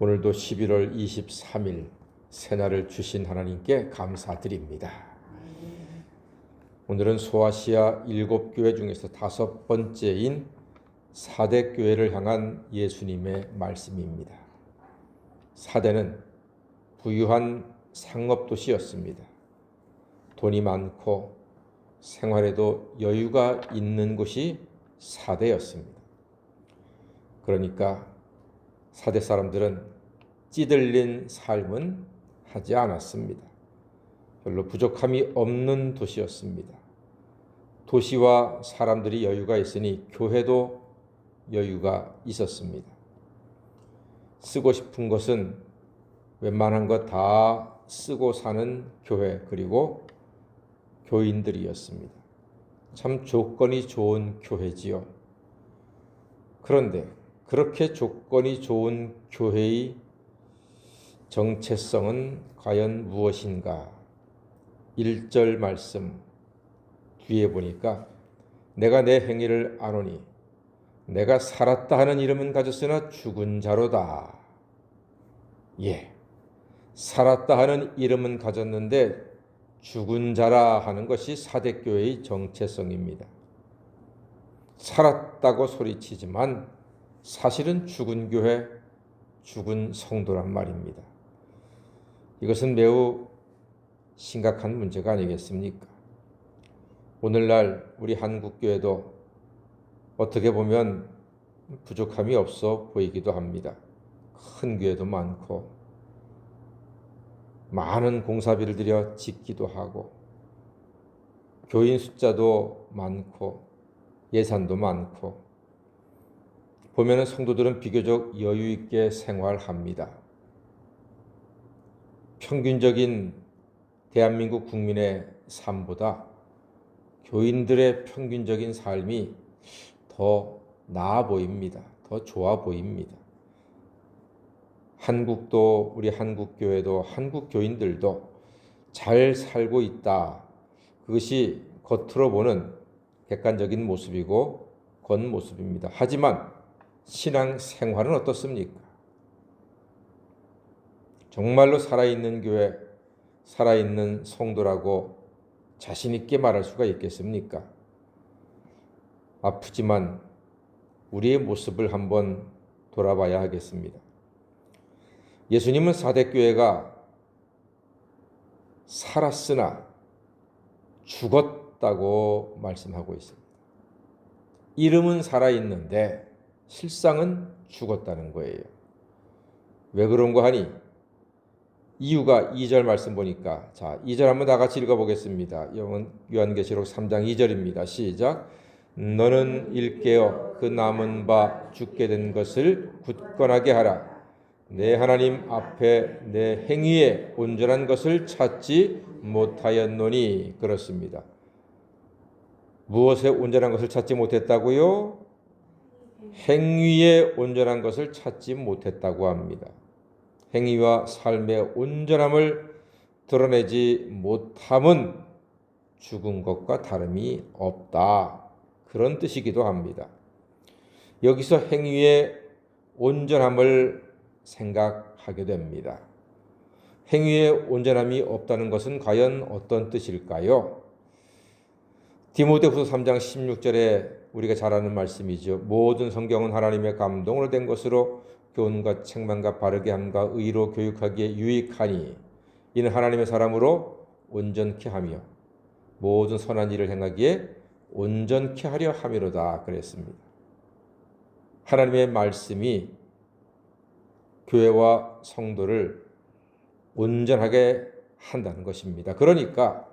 오늘도 11월 23일 새날을 주신 하나님께 감사드립니다. 오늘은 소아시아 7교회 중에서 5번째인 사대교회를 향한 예수님의 말씀입니다. 사대는 부유한 상업도시였습니다. 돈이 많고 생활에도 여유가 있는 곳이 사대였습니다. 그러니까 사대 사람들은 찌들린 삶은 하지 않았습니다. 별로 부족함이 없는 도시였습니다. 도시와 사람들이 여유가 있으니 교회도 여유가 있었습니다. 쓰고 싶은 것은 웬만한 것 다 쓰고 사는 교회 그리고 교인들이었습니다. 참 조건이 좋은 교회지요. 그런데 그렇게 조건이 좋은 교회의 정체성은 과연 무엇인가? 1절 말씀 뒤에 보니까 내가 내 행위를 아노니 내가 살았다 하는 이름은 가졌으나 죽은 자로다. 살았다 하는 이름은 가졌는데 죽은 자라 하는 것이 사대교회의 정체성입니다. 살았다고 소리치지만 사실은 죽은 교회, 죽은 성도란 말입니다. 이것은 매우 심각한 문제가 아니겠습니까? 오늘날 우리 한국교회도 어떻게 보면 부족함이 없어 보이기도 합니다. 큰 교회도 많고 많은 공사비를 들여 짓기도 하고 교인 숫자도 많고 예산도 많고 보면은 성도들은 비교적 여유 있게 생활합니다. 평균적인 대한민국 국민의 삶보다 교인들의 평균적인 삶이 더 나아 보입니다. 더 좋아 보입니다. 한국도 우리 한국교회도 한국 교인들도 잘 살고 있다. 그것이 겉으로 보는 객관적인 모습이고 겉모습입니다. 하지만 신앙 생활은 어떻습니까? 정말로 살아있는 교회, 살아있는 성도라고 자신 있게 말할 수가 있겠습니까? 아프지만 우리의 모습을 한번 돌아봐야 하겠습니다. 예수님은 사대교회가 살았으나 죽었다고 말씀하고 있습니다. 이름은 살아있는데 실상은 죽었다는 거예요. 왜 그런가 하니 이유가 2절 말씀 보니까 2절 한번 다 같이 읽어보겠습니다. 요한계시록 3장 2절입니다. 시작. 너는 일깨어 그 남은 바 죽게 된 것을 굳건하게 하라. 내 하나님 앞에 내 행위에 온전한 것을 찾지 못하였노니. 그렇습니다. 무엇에 온전한 것을 찾지 못했다고요? 행위에 온전한 것을 찾지 못했다고 합니다. 행위와 삶의 온전함을 드러내지 못함은 죽은 것과 다름이 없다. 그런 뜻이기도 합니다. 여기서 행위의 온전함을 생각하게 됩니다. 행위의 온전함이 없다는 것은 과연 어떤 뜻일까요? 디모데후서 3장 16절에 우리가 잘 아는 말씀이죠. 모든 성경은 하나님의 감동으로 된 것으로 교훈과 책망과 바르게 함과 의로 교육하기에 유익하니 이는 하나님의 사람으로 온전케 하며 모든 선한 일을 행하기에 온전케 하려 함이로다 그랬습니다. 하나님의 말씀이 교회와 성도를 온전하게 한다는 것입니다. 그러니까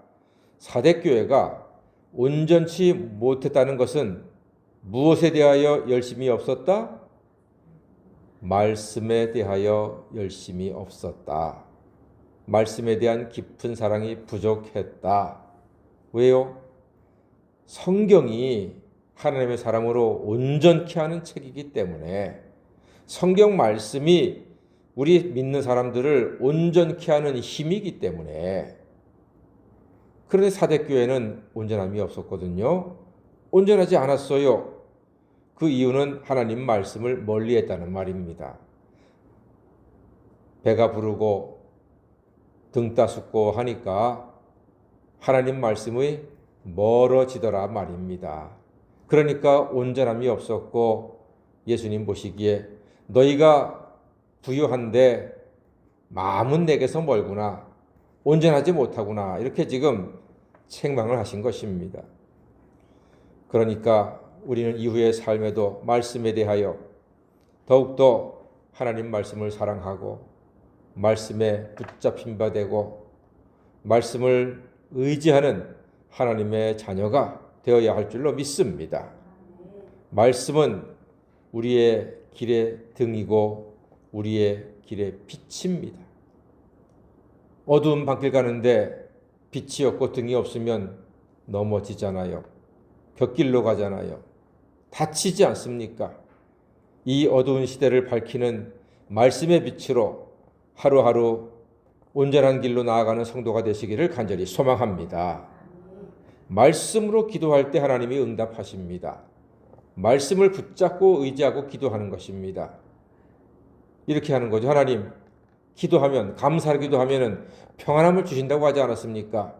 사대교회가 온전치 못했다는 것은 무엇에 대하여 열심이 없었다? 말씀에 대하여 열심이 없었다. 말씀에 대한 깊은 사랑이 부족했다. 왜요? 성경이 하나님의 사람으로 온전케 하는 책이기 때문에 성경 말씀이 우리 믿는 사람들을 온전케 하는 힘이기 때문에. 그런데 사대교회는 온전함이 없었거든요. 온전하지 않았어요. 그 이유는 하나님 말씀을 멀리했다는 말입니다. 배가 부르고 등 따숩고 하니까 하나님 말씀이 멀어지더라 말입니다. 그러니까 온전함이 없었고 예수님 보시기에 너희가 부유한데 마음은 내게서 멀구나. 온전하지 못하구나. 이렇게 지금 책망을 하신 것입니다. 그러니까 우리는 이후의 삶에도 말씀에 대하여 더욱더 하나님 말씀을 사랑하고 말씀에 붙잡힌 바 되고 말씀을 의지하는 하나님의 자녀가 되어야 할 줄로 믿습니다. 말씀은 우리의 길의 등이고 우리의 길의 빛입니다. 어두운 밤길 가는데 빛이 없고 등이 없으면 넘어지잖아요. 곁길로 가잖아요. 다치지 않습니까? 이 어두운 시대를 밝히는 말씀의 빛으로 하루하루 온전한 길로 나아가는 성도가 되시기를 간절히 소망합니다. 말씀으로 기도할 때 하나님이 응답하십니다. 말씀을 붙잡고 의지하고 기도하는 것입니다. 이렇게 하는 거죠. 하나님, 기도하면, 감사를 기도하면 평안함을 주신다고 하지 않았습니까?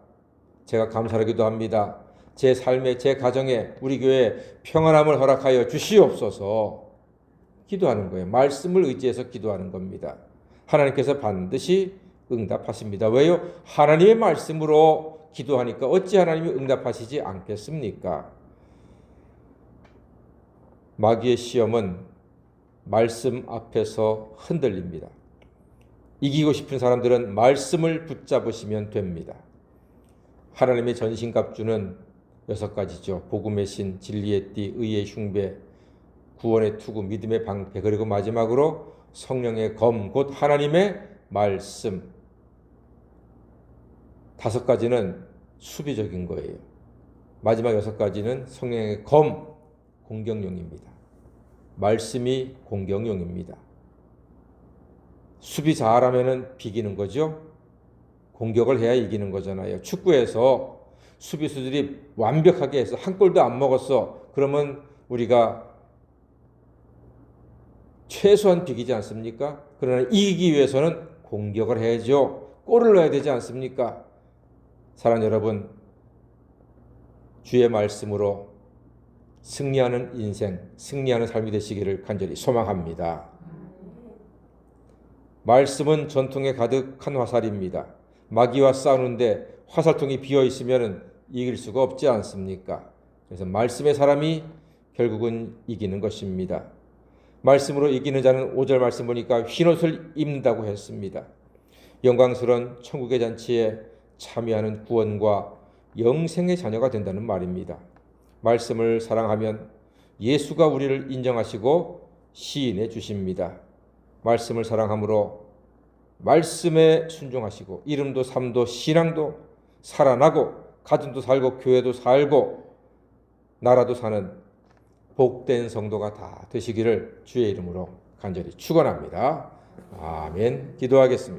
제가 감사를 기도합니다. 제 삶에, 제 가정에, 우리 교회에 평안함을 허락하여 주시옵소서. 기도하는 거예요. 말씀을 의지해서 기도하는 겁니다. 하나님께서 반드시 응답하십니다. 왜요? 하나님의 말씀으로 기도하니까 어찌 하나님이 응답하시지 않겠습니까? 마귀의 시험은 말씀 앞에서 흔들립니다. 이기고 싶은 사람들은 말씀을 붙잡으시면 됩니다. 하나님의 전신갑주는 6가지죠. 복음의 신, 진리의 띠, 의의 흉배, 구원의 투구, 믿음의 방패, 그리고 마지막으로 성령의 검, 곧 하나님의 말씀. 5가지는 수비적인 거예요. 마지막 6가지는 성령의 검, 공격용입니다. 말씀이 공격용입니다. 수비 잘하면은 비기는 거죠. 공격을 해야 이기는 거잖아요. 축구에서 수비수들이 완벽하게 해서 한 골도 안 먹었어. 그러면 우리가 최소한 비기지 않습니까? 그러나 이기기 위해서는 공격을 해야죠. 골을 넣어야 되지 않습니까? 사랑하는 여러분, 주의 말씀으로 승리하는 인생, 승리하는 삶이 되시기를 간절히 소망합니다. 말씀은 전통에 가득한 화살입니다. 마귀와 싸우는데 화살통이 비어 있으면 이길 수가 없지 않습니까? 그래서 말씀의 사람이 결국은 이기는 것입니다. 말씀으로 이기는 자는 5절 말씀 보니까 흰옷을 입는다고 했습니다. 영광스러운 천국의 잔치에 참여하는 구원과 영생의 자녀가 된다는 말입니다. 말씀을 사랑하면 예수가 우리를 인정하시고 시인해 주십니다. 말씀을 사랑함으로 말씀에 순종하시고 이름도 삶도 신앙도 살아나고 가정도 살고 교회도 살고 나라도 사는 복된 성도가 다 되시기를 주의 이름으로 간절히 축원합니다. 아멘. 기도하겠습니다.